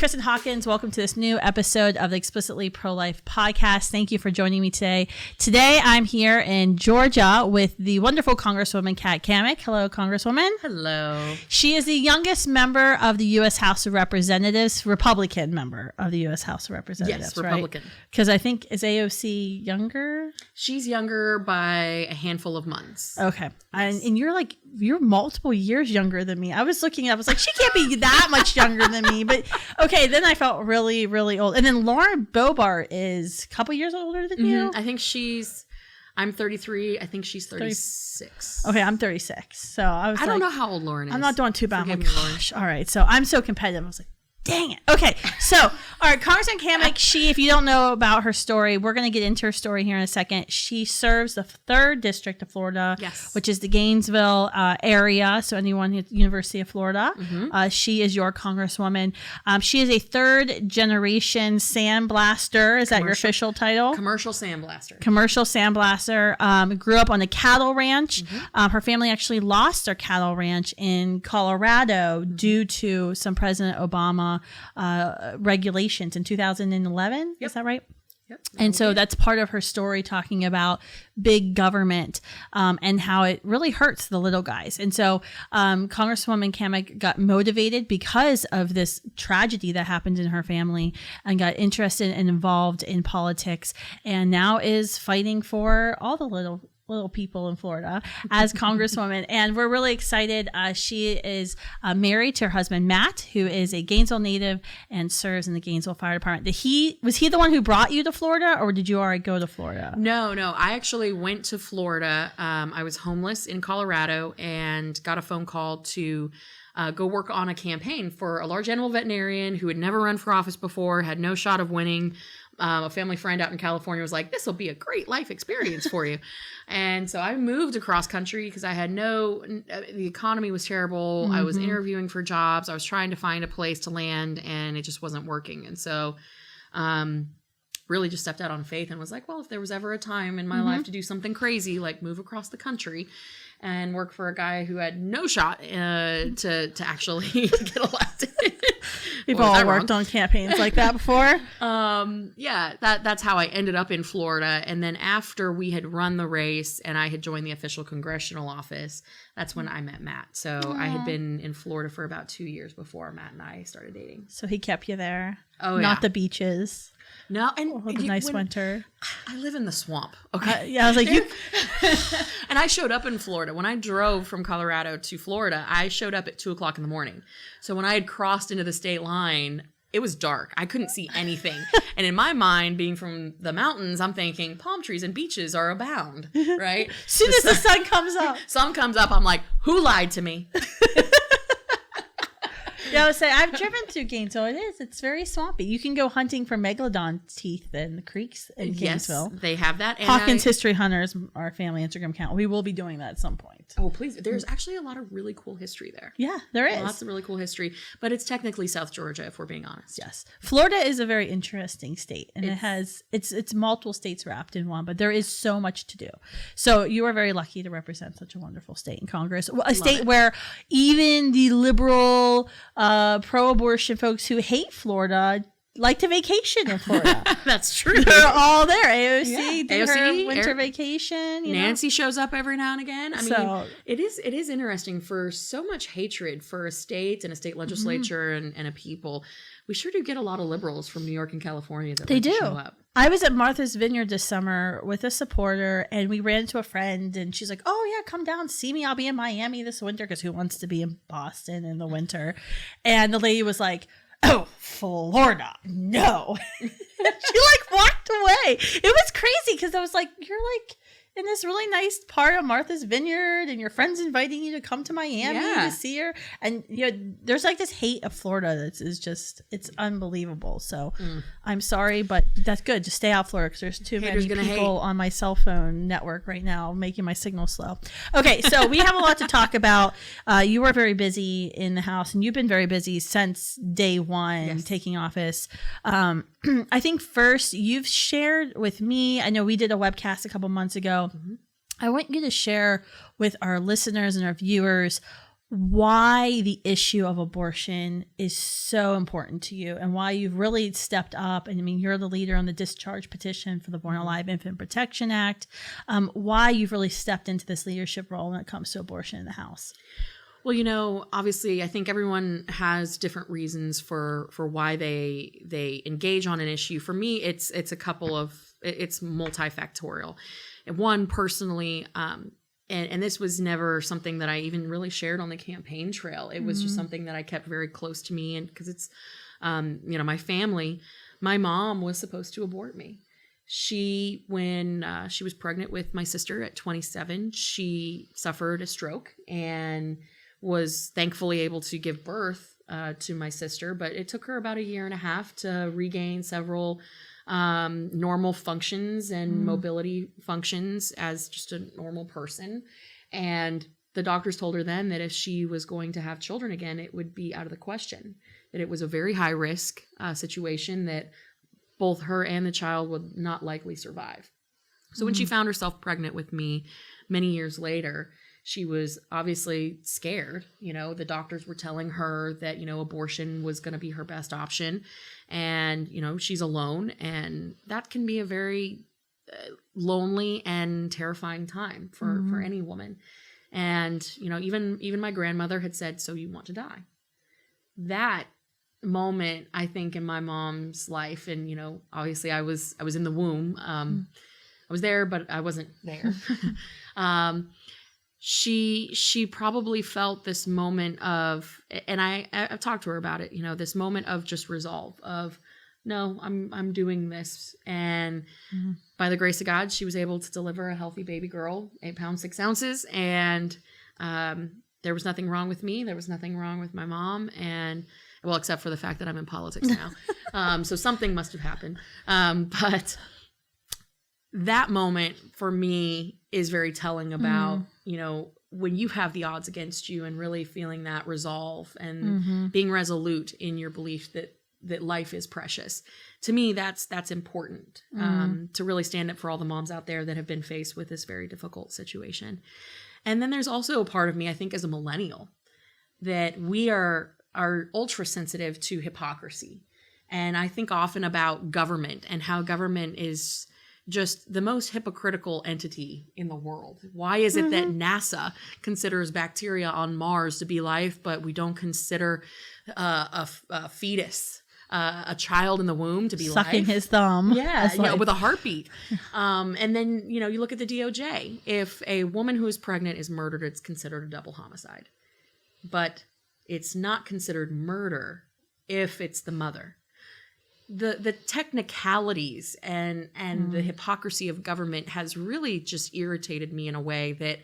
it's Kristan Hawkins. Welcome to this new episode of the Explicitly Pro-Life podcast. Thank you for joining me today. Today, I'm here in Georgia with the wonderful Congresswoman Kat Cammack. Hello, Congresswoman. Hello. She is the youngest member of the U.S. House of Representatives, Republican member of the U.S. House of Representatives. Yes, Republican. Because I think, is AOC younger? She's younger by a handful of months. Okay. Yes. And you're multiple years younger than me. I was looking, I was like, she can't be that much younger than me. But okay, then I felt really, really old. And then Lauren Boebert is a couple years older than you. I think I'm 33. I think she's 36. Okay, I'm 36. So I don't know how old Lauren is. I'm not doing too bad. Forgive I'm like, me, gosh, all right. So I'm so competitive. I was like, dang it. Okay. So, all right. Congresswoman Cammack, if you don't know about her story, we're going to get into her story here in a second. She serves the 3rd District of Florida, yes, which is the Gainesville area. So anyone at the University of Florida, she is your Congresswoman. She is a 3rd generation sandblaster. Is that your official title? Commercial sandblaster. Commercial sandblaster. Grew up on a cattle ranch. Her family actually lost their cattle ranch in Colorado due to some President Obama regulations in 2011. Yep. Is that right? Yep. And so that's part of her story, talking about big government and how it really hurts the little guys. And so Congresswoman Cammack got motivated because of this tragedy that happened in her family and got interested and involved in politics, and now is fighting for all the little people in Florida as Congresswoman. And we're really excited. She is married to her husband, Matt, who is a Gainesville native and serves in the Gainesville Fire Department. Was he the one who brought you to Florida, or did you already go to Florida? No. I actually went to Florida. I was homeless in Colorado and got a phone call to go work on a campaign for a large animal veterinarian who had never run for office before, had no shot of winning. A family friend out in California was like, this will be a great life experience for you. And so I moved across country because I had the economy was terrible. I was interviewing for jobs. I was trying to find a place to land, and it just wasn't working. And so really just stepped out on faith and was like, well, if there was ever a time in my life to do something crazy, like move across the country and work for a guy who had no shot to actually get elected. We've all worked on campaigns like that before. That's how I ended up in Florida. And then after we had run the race and I had joined the official congressional office, that's when I met Matt. So I had been in Florida for about 2 years before Matt and I started dating. So he kept you there. Oh, Not the beaches. No, and the nice winter. I live in the swamp. Okay, I was like, you. And I showed up in Florida when I drove from Colorado to Florida. I showed up at 2:00 in the morning. So when I had crossed into the state line, it was dark. I couldn't see anything. And in my mind, being from the mountains, I'm thinking palm trees and beaches are abound, right? As soon as the sun comes up, I'm like, who lied to me? Yeah, I would say I've driven through Gainesville. It's very swampy. You can go hunting for megalodon teeth in the creeks in Gainesville. Yes, they have that. And Hawkins History Hunters, our family Instagram account. We will be doing that at some point. Oh, please. There's actually a lot of really cool history there. Yeah, there is. Lots of really cool history. But it's technically South Georgia, if we're being honest. Yes. Florida is a very interesting state. And it's multiple states wrapped in one. But there is so much to do. So you are very lucky to represent such a wonderful state in Congress. A state where even the liberal pro-abortion folks who hate Florida like to vacation in Florida. That's true. They're all there. AOC did her winter vacation. Nancy shows up every now and again. I mean, it is interesting for so much hatred for a state and a state legislature and a people. We sure do get a lot of liberals from New York and California that like to show up. I was at Martha's Vineyard this summer with a supporter, and we ran into a friend, and she's like, oh, yeah, come down, see me. I'll be in Miami this winter, because who wants to be in Boston in the winter? And the lady was like, oh, Florida, no. She walked away. It was crazy, because I was like, you're in this really nice part of Martha's Vineyard, and your friend's inviting you to come to Miami to see her. And there's this hate of Florida that is just, it's unbelievable. So I'm sorry, but that's good. Just stay out Florida, because there's too many people on my cell phone network right now making my signal slow. Okay, so we have a lot to talk about. You were very busy in the House, and you've been very busy since day one taking office. I think first you've shared with me, I know we did a webcast a couple months ago. I want you to share with our listeners and our viewers why the issue of abortion is so important to you and why you've really stepped up. And I mean, you're the leader on the discharge petition for the Born Alive Infant Protection Act. Why you've really stepped into this leadership role when it comes to abortion in the House. Well, obviously, I think everyone has different reasons for why they engage on an issue. For me, it's multifactorial. And one, personally, and this was never something that I even really shared on the campaign trail. It was just something that I kept very close to me. And because it's, my family, my mom was supposed to abort me. When she was pregnant with my sister at 27, she suffered a stroke and was thankfully able to give birth to my sister. But it took her about 1.5 years to regain several normal functions and mobility functions as just a normal person. And the doctors told her then that if she was going to have children again, it would be out of the question, that it was a very high risk situation, that both her and the child would not likely survive. So when she found herself pregnant with me many years later, she was obviously scared. The doctors were telling her that, abortion was going to be her best option. And, she's alone. And that can be a very lonely and terrifying time for any woman. And, even my grandmother had said, "So you want to die?" That moment, I think, in my mom's life, and, obviously I was in the womb. I was there, but I wasn't there. She probably felt this moment of, and I've talked to her about it, this moment of just resolve of, no, I'm doing this. And by the grace of God, she was able to deliver a healthy baby girl, 8 pounds, 6 ounces. And there was nothing wrong with me. There was nothing wrong with my mom. And well, except for the fact that I'm in politics now. So something must have happened. But that moment for me is very telling about, when you have the odds against you and really feeling that resolve and being resolute in your belief that life is precious. To me, that's important, to really stand up for all the moms out there that have been faced with this very difficult situation. And then there's also a part of me, I think, as a millennial, that we are ultra sensitive to hypocrisy. And I think often about government and how government is just the most hypocritical entity in the world. Why is it that NASA considers bacteria on Mars to be life, but we don't consider a fetus, a child in the womb, to be sucking life? His thumb? Yeah, with a heartbeat. And then, you look at the DOJ. If a woman who is pregnant is murdered, it's considered a double homicide. But it's not considered murder if it's the mother. The technicalities and the hypocrisy of government has really just irritated me in a way that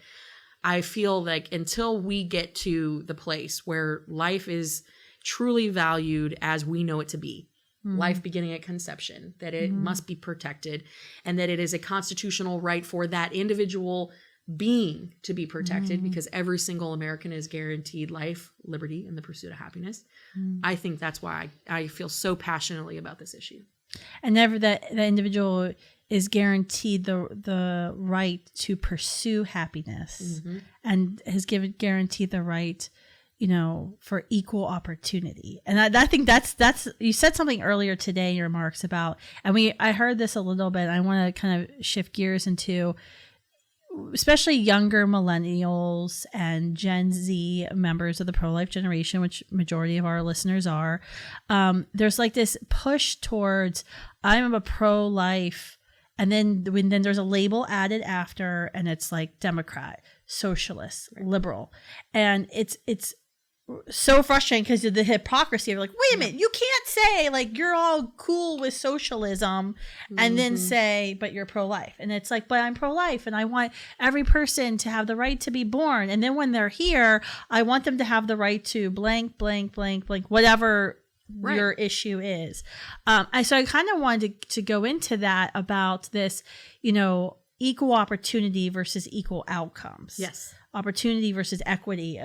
I feel like until we get to the place where life is truly valued as we know it to be, life beginning at conception, that it must be protected, and that it is a constitutional right for that individual being to be protected, because every single American is guaranteed life, liberty, and the pursuit of happiness. I think that's why I feel so passionately about this issue. And never that individual is guaranteed the right to pursue happiness, and has guaranteed the right, for equal opportunity. And I think that's you said something earlier today in your remarks about, and I heard this a little bit. I want to kind of shift gears into, especially younger millennials and Gen Z members of the pro-life generation, which majority of our listeners are. There's like this push towards, I'm a pro-life, and then there's a label added after, and it's like Democrat, socialist, liberal, and it's so frustrating because of the hypocrisy of like, wait a minute, you can't say like you're all cool with socialism and then say, but you're pro-life. And it's like, but I'm pro-life and I want every person to have the right to be born. And then when they're here, I want them to have the right to blank, blank, blank, blank, whatever your issue is. So I kind of wanted to go into that about this, equal opportunity versus equal outcomes. Yes. Opportunity versus equity.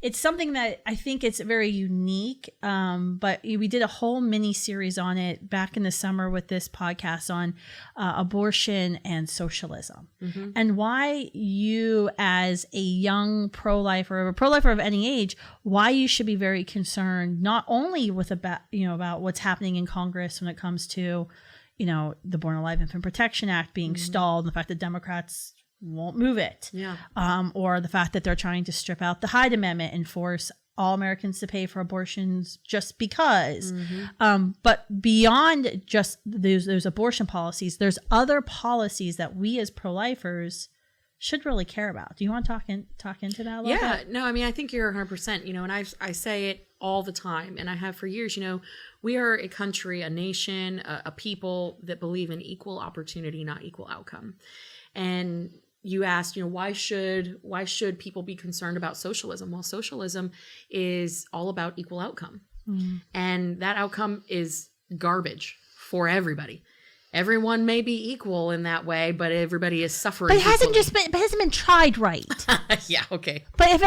it's something that I think it's very unique. But we did a whole mini series on it back in the summer with this podcast on abortion and socialism, and why you, as a young pro-lifer or a pro-lifer of any age, why you should be very concerned not only with about what's happening in Congress when it comes to the Born Alive Infant Protection Act being stalled, and the fact that Democrats won't move it, or the fact that they're trying to strip out the Hyde Amendment and force all Americans to pay for abortions just because. But beyond just those abortion policies, there's other policies that we as pro-lifers should really care about. Do you want to talk into that a little bit? No, I mean, I think you're 100%, and I say it all the time, and I have for years. We are a country, a nation, a people that believe in equal opportunity, not equal outcome. And you asked, why should people be concerned about socialism? Well, socialism is all about equal outcome. And that outcome is garbage for everybody. Everyone may be equal in that way, but everybody is suffering. But it hasn't been tried right. Yeah, okay. But if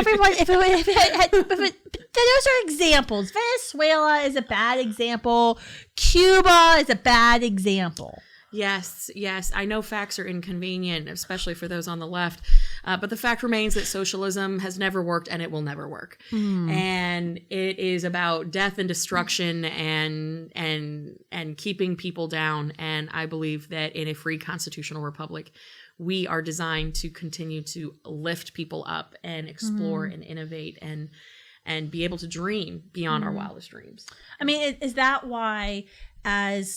those are examples. Venezuela is a bad example. Cuba is a bad example. Yes. I know facts are inconvenient, especially for those on the left. But the fact remains that socialism has never worked and it will never work. And it is about death and destruction and keeping people down. And I believe that in a free constitutional republic, we are designed to continue to lift people up and explore and innovate and be able to dream beyond our wildest dreams. I mean, is that why I've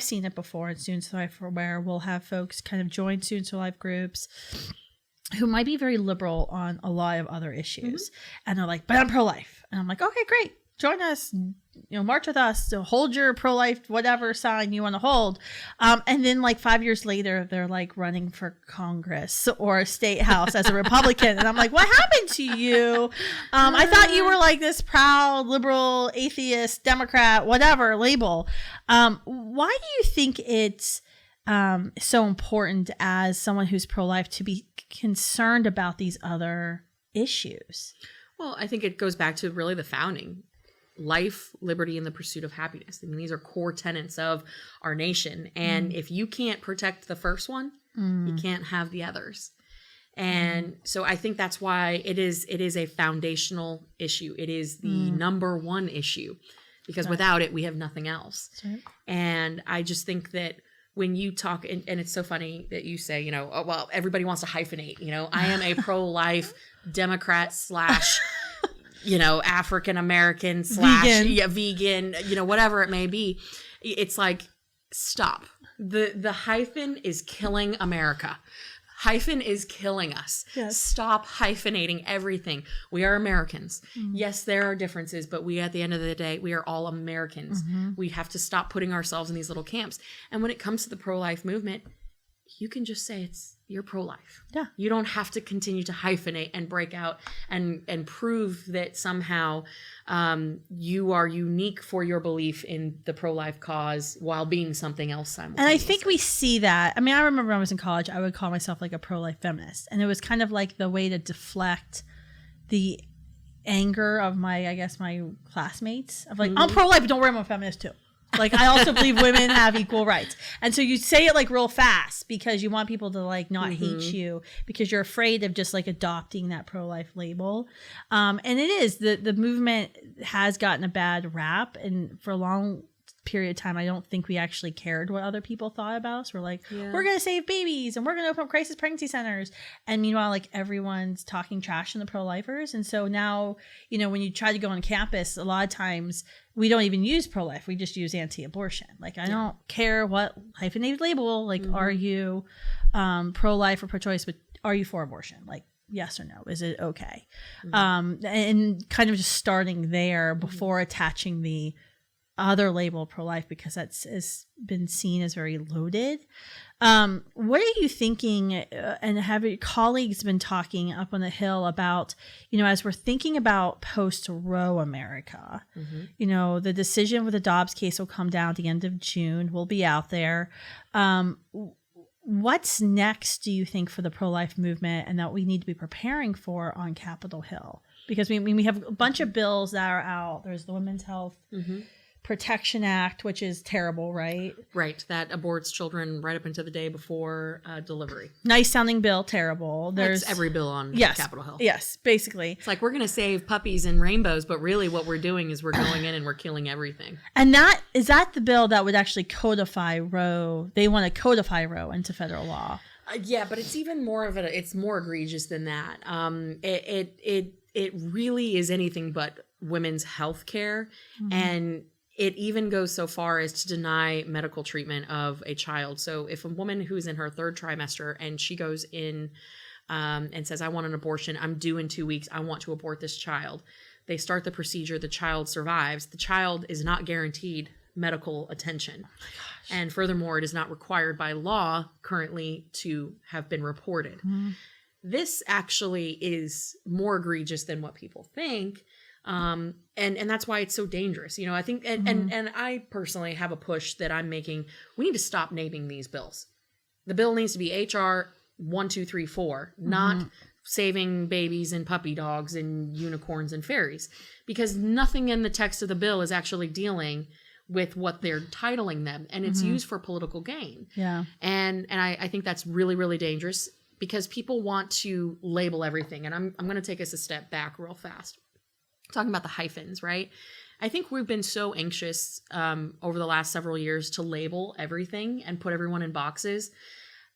seen it before in Students for Life, where we'll have folks kind of join Students for Life groups who might be very liberal on a lot of other issues, and they're like, "But I'm pro-life," and I'm like, "Okay, great, join us, march with us, so hold your pro-life whatever sign you want to hold," and then like 5 years later, they're like running for Congress or state house as a Republican, and I'm like, "What happened to you? I thought you were like this proud liberal, atheist, Democrat, whatever label." Why do you think it's so important as someone who's pro-life to be concerned about these other issues? Well, I think it goes back to really the founding. Life, liberty, and the pursuit of happiness. I mean, these are core tenets of our nation. And if you can't protect the first one, you can't have the others. And so I think that's why it is a foundational issue. It is the number one issue, because without it, we have nothing else. Right. And I just think that when you talk, and it's so funny that you say, oh, well, everybody wants to hyphenate. I am a pro-life Democrat / African American / vegan, whatever it may be. It's like, stop. The hyphen is killing America. Hyphen is killing us. Yes. Stop hyphenating everything. We are Americans. Yes, there are differences, but we, at the end of the day, we are all Americans. We have to stop putting ourselves in these little camps. And when it comes to the pro-life movement, you can just say you're pro-life. Yeah. You don't have to continue to hyphenate and break out and prove that somehow you are unique for your belief in the pro-life cause while being something else simultaneously. And I think we see that. I mean, I remember when I was in college, I would call myself like a pro-life feminist. And it was kind of like the way to deflect the anger of my classmates of like, I'm pro-life, but don't worry, I'm a feminist too. Like, I also believe women have equal rights. And so you say it like real fast because you want people to like not hate you, because you're afraid of just like adopting that pro-life label. And it is the movement has gotten a bad rap, and for a long period of time, I don't think we actually cared what other people thought about us. We're like, we're going to save babies and we're going to open up crisis pregnancy centers. And meanwhile, like, everyone's talking trash on the pro-lifers. And so now, when you try to go on campus, a lot of times we don't even use pro-life. We just use anti-abortion. Like, I don't care what hyphenated label, like, are you pro-life or pro-choice, but are you for abortion? Like, yes or no? Is it okay? And kind of just starting there before attaching the other label, pro-life, because has been seen as very loaded. What are you thinking, and have your colleagues been talking up on the Hill about, as we're thinking about post-Roe America, the decision with the Dobbs case will come down at the end of June, will be out there. What's next, do you think, for the pro-life movement and that we need to be preparing for on Capitol Hill? Because we have a bunch of bills that are out. There's the Women's Health Protection Act, which is terrible, right? Right. That aborts children right up into the day before delivery. Nice sounding bill, terrible. That's every bill on Capitol Hill. Yes, basically. It's like we're going to save puppies and rainbows, but really what we're doing is we're going in and we're killing everything. And is that the bill that would actually codify Roe? They want to codify Roe into federal law. Yeah, but it's even more of it's more egregious than that. It really is anything but women's health care. And it even goes so far as to deny medical treatment of a child. So if a woman who's in her third trimester and she goes in and says, I want an abortion, I'm due in 2 weeks, I want to abort this child. They start the procedure, the child survives. The child is not guaranteed medical attention. And furthermore, it is not required by law currently to have been reported. This actually is more egregious than what people think. And that's why it's so dangerous. You know, I think, and I personally have a push that I'm making. We need to stop naming these bills. The bill needs to be HR 1234, not saving babies and puppy dogs and unicorns and fairies, because nothing in the text of the bill is actually dealing with what they're titling them, and it's used for political gain. Yeah. And I think that's really, really dangerous because people want to label everything. And I'm going to take us a step back real fast. Talking about the hyphens, right? I think we've been so anxious over the last several years to label everything and put everyone in boxes.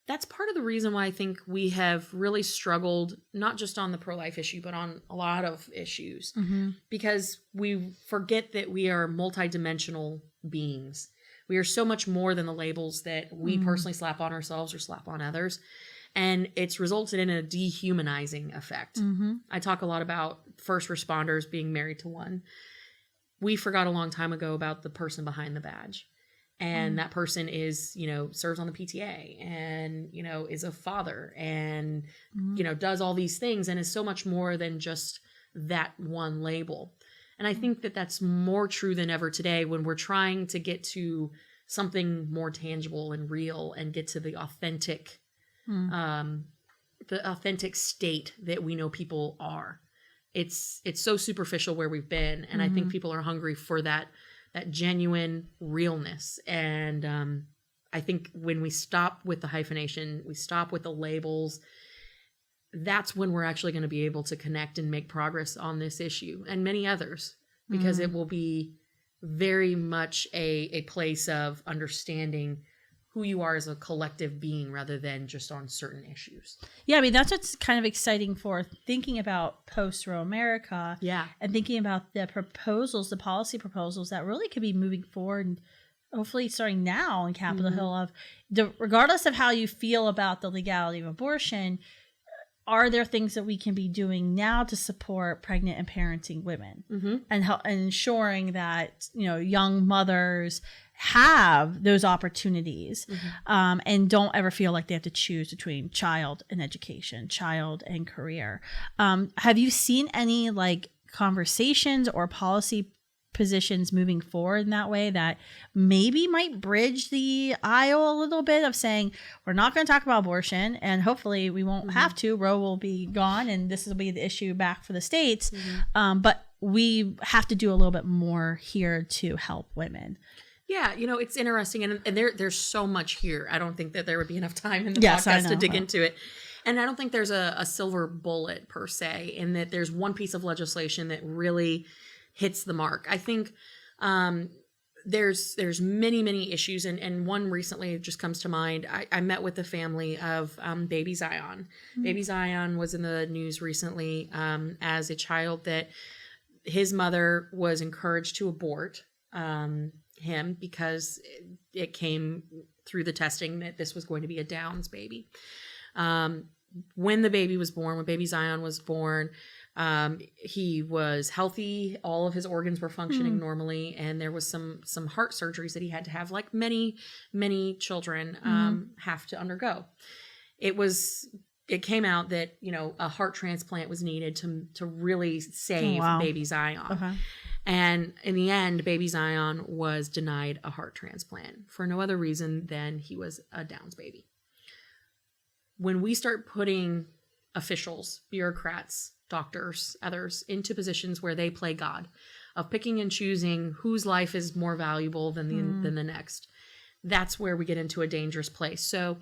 That's part of the reason why I think we have really struggled, not just on the pro-life issue, but on a lot of issues, because we forget that we are multidimensional beings. We are so much more than the labels that we personally slap on ourselves or slap on others. And it's resulted in a dehumanizing effect. I talk a lot about first responders being married to one. We forgot a long time ago about the person behind the badge. And that person is, serves on the PTA and, is a father and, does all these things and is so much more than just that one label. And I think that that's more true than ever today when we're trying to get to something more tangible and real and get to the authentic state that we know people are. It's so superficial where we've been. And I think people are hungry for that genuine realness. And I think when we stop with the hyphenation, we stop with the labels, that's when we're actually going to be able to connect and make progress on this issue and many others, because it will be very much a place of understanding who you are as a collective being rather than just on certain issues. Yeah, I mean, that's what's kind of exciting for thinking about post-Roe America. Yeah. And thinking about the policy proposals that really could be moving forward, and hopefully starting now on Capitol Hill, of regardless of how you feel about the legality of abortion, are there things that we can be doing now to support pregnant and parenting women and ensuring that, young mothers have those opportunities and don't ever feel like they have to choose between child and education, child and career. Have you seen any conversations or policy positions moving forward in that way that maybe might bridge the aisle a little bit of saying, we're not going to talk about abortion and hopefully we won't have to, Roe will be gone and this will be the issue back for the states. But we have to do a little bit more here to help women. Yeah, it's interesting, and there's so much here. I don't think that there would be enough time in the podcast to dig into it. And I don't think there's a silver bullet per se, in that there's one piece of legislation that really hits the mark. I think there's many issues, and one recently just comes to mind. I met with the family of baby Zion. Baby Zion was in the news recently as a child that his mother was encouraged to abort him because it came through the testing that this was going to be a Downs baby. When the baby was born, when baby Zion was born, he was healthy. All of his organs were functioning normally. And there was some heart surgeries that he had to have, like many children have to undergo. It came out that, a heart transplant was needed to really save baby Zion. Okay. And in the end, baby Zion was denied a heart transplant for no other reason than he was a Downs baby. when we start putting officials, bureaucrats, doctors, others into positions where they play God, of picking and choosing whose life is more valuable than the next, that's where we get into a dangerous place. So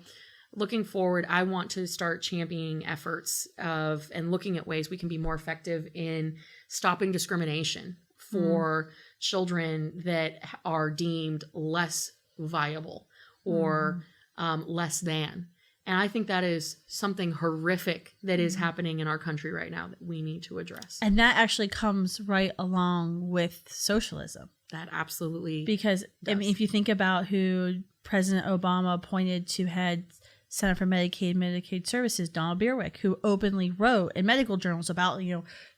looking forward, I want to start championing efforts of and looking at ways we can be more effective in stopping discrimination for children that are deemed less viable or less than. And I think that is something horrific that is happening in our country right now that we need to address. And that actually comes right along with socialism. That absolutely Because, does. I mean, if you think about who President Obama appointed to head Center for Medicaid Services, Donald Bierwick, who openly wrote in medical journals about,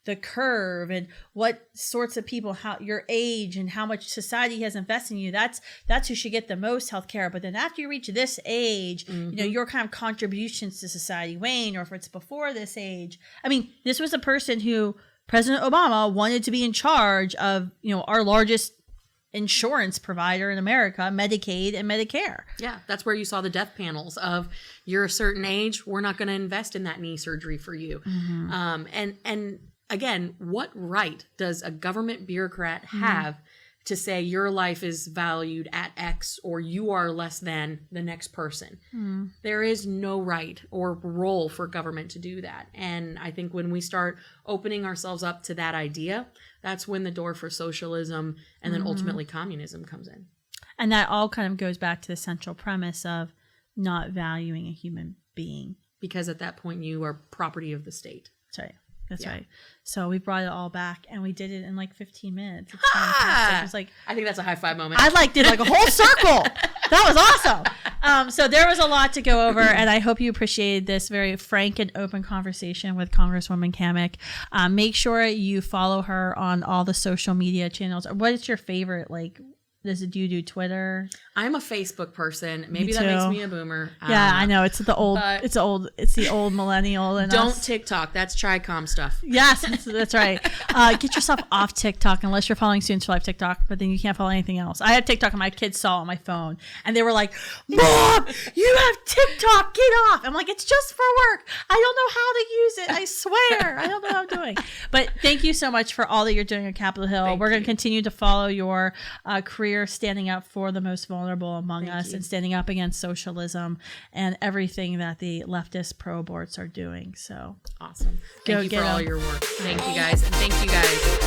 the curve and what sorts of people, how your age and how much society has invested in you. That's who should get the most health care. But then after you reach this age, your kind of contributions to society wane, or if it's before this age. I mean, this was a person who President Obama wanted to be in charge of, our largest insurance provider in America, Medicaid and Medicare. Yeah, that's where you saw the death panels of you're a certain age, we're not going to invest in that knee surgery for you. And again, what right does a government bureaucrat have to say your life is valued at X or you are less than the next person? There is no right or role for government to do that. And I think when we start opening ourselves up to that idea, that's when the door for socialism and then ultimately communism comes in. And that all kind of goes back to the central premise of not valuing a human being. Because at that point, you are property of the state. That's right. That's right. So we brought it all back, and we did it in like 15 minutes. It's fantastic. It was like, I think that's a high five moment. I did like a whole circle. That was awesome. So there was a lot to go over, and I hope you appreciated this very frank and open conversation with Congresswoman Cammack. Make sure you follow her on all the social media channels. What is your favorite? Do you do Twitter? I'm a Facebook person. Maybe that makes me a boomer. Yeah, I know. It's the old millennial. And don't TikTok. That's Tricom stuff. Yes, that's right. Get yourself off TikTok unless you're following Students for Life TikTok, but then you can't follow anything else. I had TikTok and my kids saw it on my phone and they were like, Mom, you have TikTok, get off. I'm like, it's just for work. I don't know how to use it. I swear. I don't know what I'm doing. But thank you so much for all that you're doing at Capitol Hill. We're going to continue to follow your career standing up for the most vulnerable among us and standing up against socialism and everything that the leftist pro-aborts are doing. So awesome. Thank you for all your work. Thank you guys. And thank you guys.